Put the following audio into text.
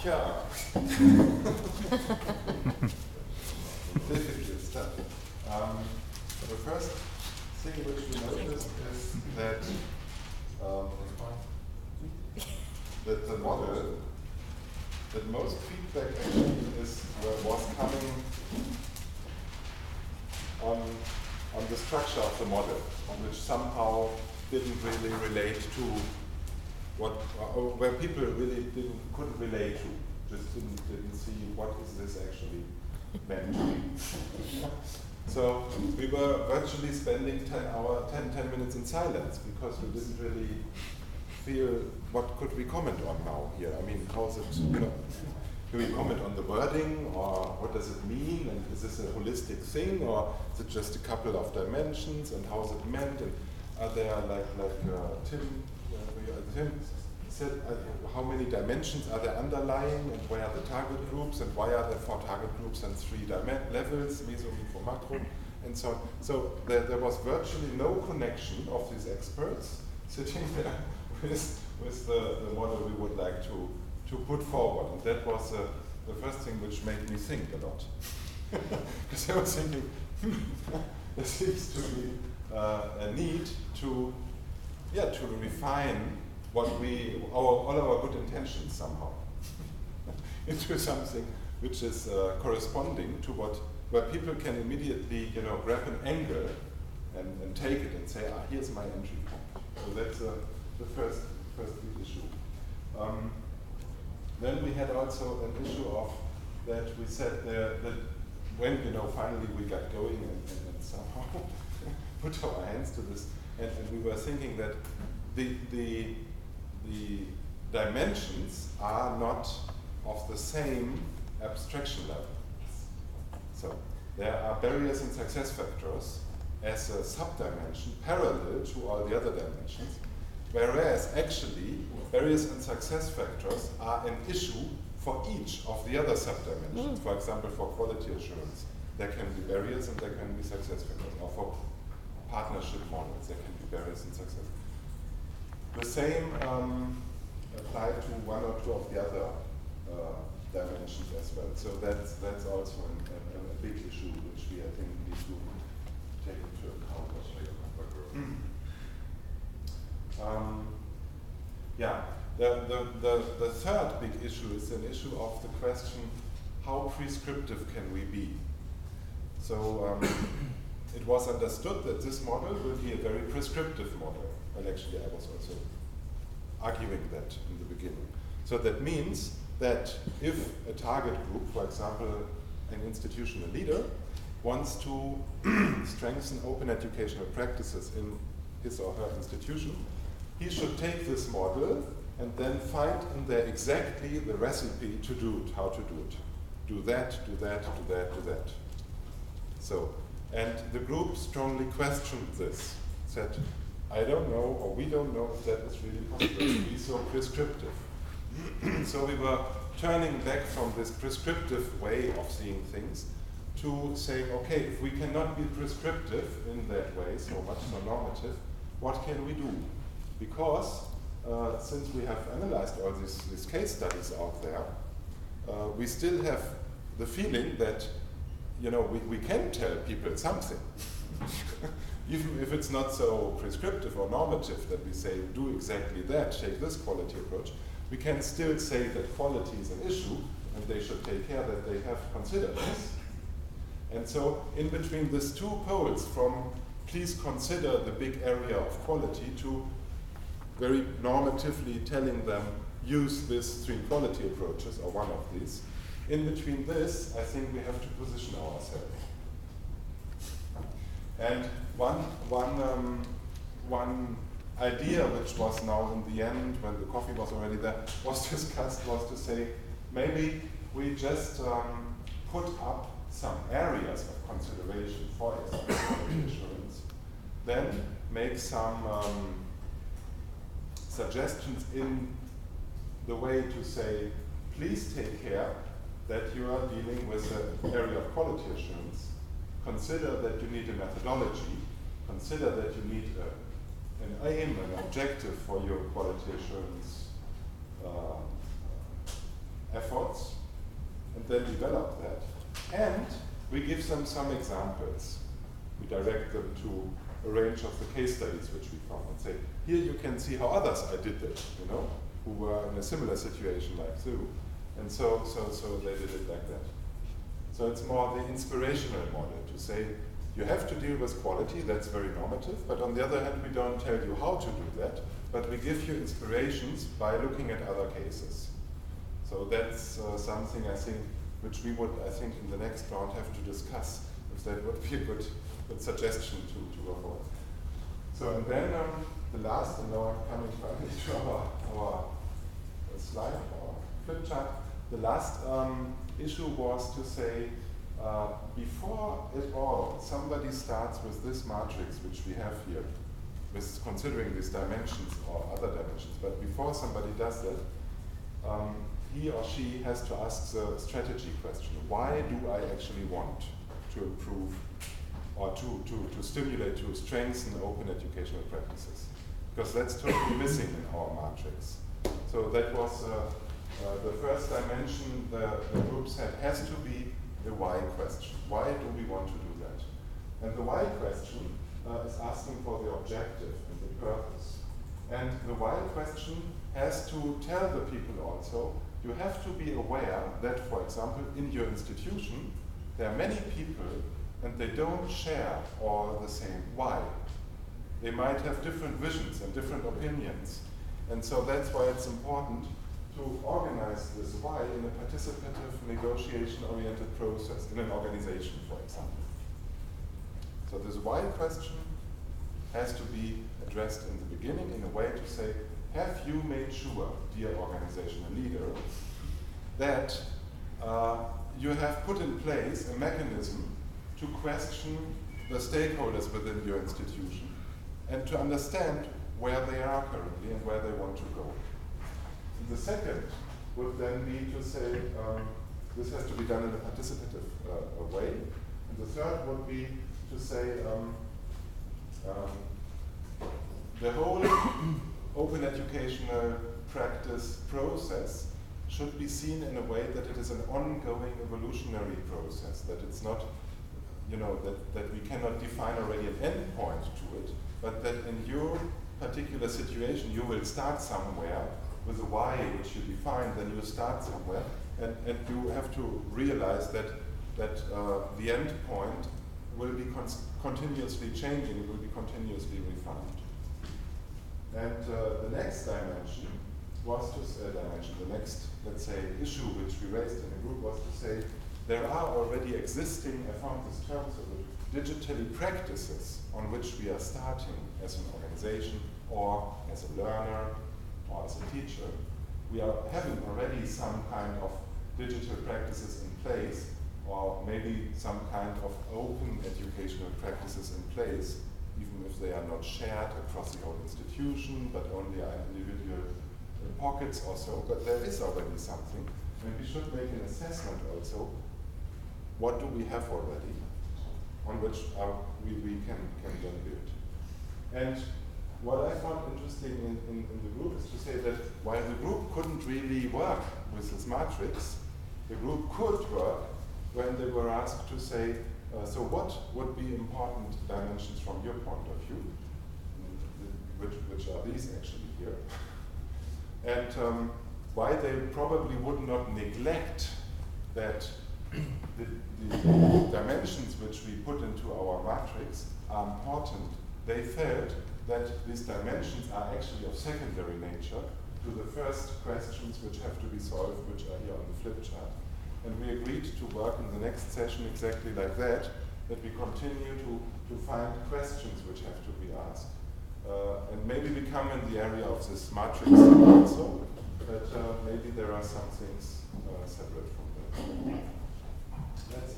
Yeah. Difficult stuff. The first thing which we noticed is that that the model, that most feedback actually was coming on the structure of the model, which somehow didn't really relate to where people really couldn't relate to, just didn't see what is this actually meant to be. So we were virtually spending 10 minutes in silence because we didn't really feel what could we comment on now here. I mean, how is it, do we comment on the wording, or what does it mean, and is this a holistic thing, or is it just a couple of dimensions, and how is it meant, and are there, like Tim said, how many dimensions are there underlying, and where are the target groups, and why are there 4 target groups and 3 levels, meso, micro, macro, and so on. So there was virtually no connection of these experts sitting there with the model we would like to put forward. And that was the first thing which made me think a lot. Because I was thinking, there seems to be a need to refine all our good intentions somehow into something which is corresponding to where people can immediately, grab an angle and take it and say, here's my entry point. So that's the first big issue. Then we had also an issue of that we said that when finally we got going and somehow put our hands to this, and we were thinking that the dimensions are not of the same abstraction level. So there are barriers and success factors as a subdimension parallel to all the other dimensions, whereas actually barriers and success factors are an issue for each of the other subdimensions. For example, for quality assurance, there can be barriers and there can be success factors, or for partnership models, there can be barriers and success. The same applied to 1 or 2 of the other dimensions as well. So that's also a big issue which we, I think, need to take into account. The third big issue is an issue of the question, how prescriptive can we be? So it was understood that this model will be a very prescriptive model. Well, actually, I was also arguing that in the beginning. So that means that if a target group, for example, an institutional leader, wants to strengthen open educational practices in his or her institution, he should take this model and then find in there exactly the recipe to do it, how to do it. Do that, do that, do that, do that. So, and the group strongly questioned this, said, I don't know, or we don't know if that is really possible to be so prescriptive. So we were turning back from this prescriptive way of seeing things to saying, okay, if we cannot be prescriptive in that way, so much so normative, what can we do? Because since we have analyzed all these case studies out there, we still have the feeling that we can tell people something. Even if it's not so prescriptive or normative that we say, do exactly that, take this quality approach, we can still say that quality is an issue and they should take care that they have considered this. And so in between these 2 poles, from please consider the big area of quality to very normatively telling them, use these 3 quality approaches, or one of these, in between this, I think we have to position ourselves. And one idea which was now in the end, when the coffee was already there, was discussed, was to say, maybe we just put up some areas of consideration for insurance, then make some suggestions in the way to say, please take care that you are dealing with an area of quality assurance. Consider that you need a methodology. Consider that you need an aim, an objective for your quality assurance effort. and then develop that. And we give them some examples. We direct them to a range of the case studies which we found and say, here you can see how others did it, you know, who were in a similar situation like Sue. And so they did it like that. So it's more the inspirational model to say, you have to deal with quality, that's very normative, but on the other hand, we don't tell you how to do that, but we give you inspirations by looking at other cases. So that's something I think which we would, I think, in the next round have to discuss, if that would be a good suggestion to work on. So and then the last, and now I'm coming finally to our slide, our flip chart. The last issue was to say, before it all, somebody starts with this matrix which we have here, with considering these dimensions or other dimensions, but before somebody does that, he or she has to ask the strategy question. Why do I actually want to improve or to stimulate, to strengthen open educational practices? Because that's totally missing in our matrix. So that was the first dimension the group said has to be the why question. Why do we want to do that? And the why question is asking for the objective and the purpose. And the why question has to tell the people also, you have to be aware that, for example, in your institution, there are many people and they don't share all the same why. They might have different visions and different opinions. And so that's why it's important to organize this why in a participative, negotiation-oriented process, in an organization, for example. So this why question has to be addressed in the beginning in a way to say, have you made sure, dear organizational leader, that you have put in place a mechanism to question the stakeholders within your institution and to understand where they are currently and where they want to go. And the second would then be to say, this has to be done in a participative way. And the third would be to say, the whole open educational practice process should be seen in a way that it is an ongoing evolutionary process, that it's not, you know, that we cannot define already an end point to it, but that in your particular situation you will start somewhere with a why which you define, then you start somewhere, and you have to realize that the end point will be continuously changing, it will be continuously refined. And the next dimension was the next, let's say, issue which we raised in the group was to say, there are already existing, I found this term so good, digitally practices on which we are starting as an organization or as a learner or as a teacher. We are having already some kind of digital practices in place, or maybe some kind of open educational practices in place, even if they are not shared across the whole institution, but only are individual pockets or so, but there is already something, and we should make an assessment also, what do we have already, on which we can then build. And what I found interesting in the group is to say that while the group couldn't really work with this matrix, the group could work when they were asked to say, so what would be important dimensions from your point of view, which are these actually here, and why they probably would not neglect that the dimensions which we put into our matrix are important. They felt that these dimensions are actually of secondary nature to the first questions which have to be solved, which are here on the flip chart. And we agreed to work in the next session exactly like that we continue to find questions which have to be asked. And maybe we come in the area of this matrix also, but maybe there are some things separate from that. That's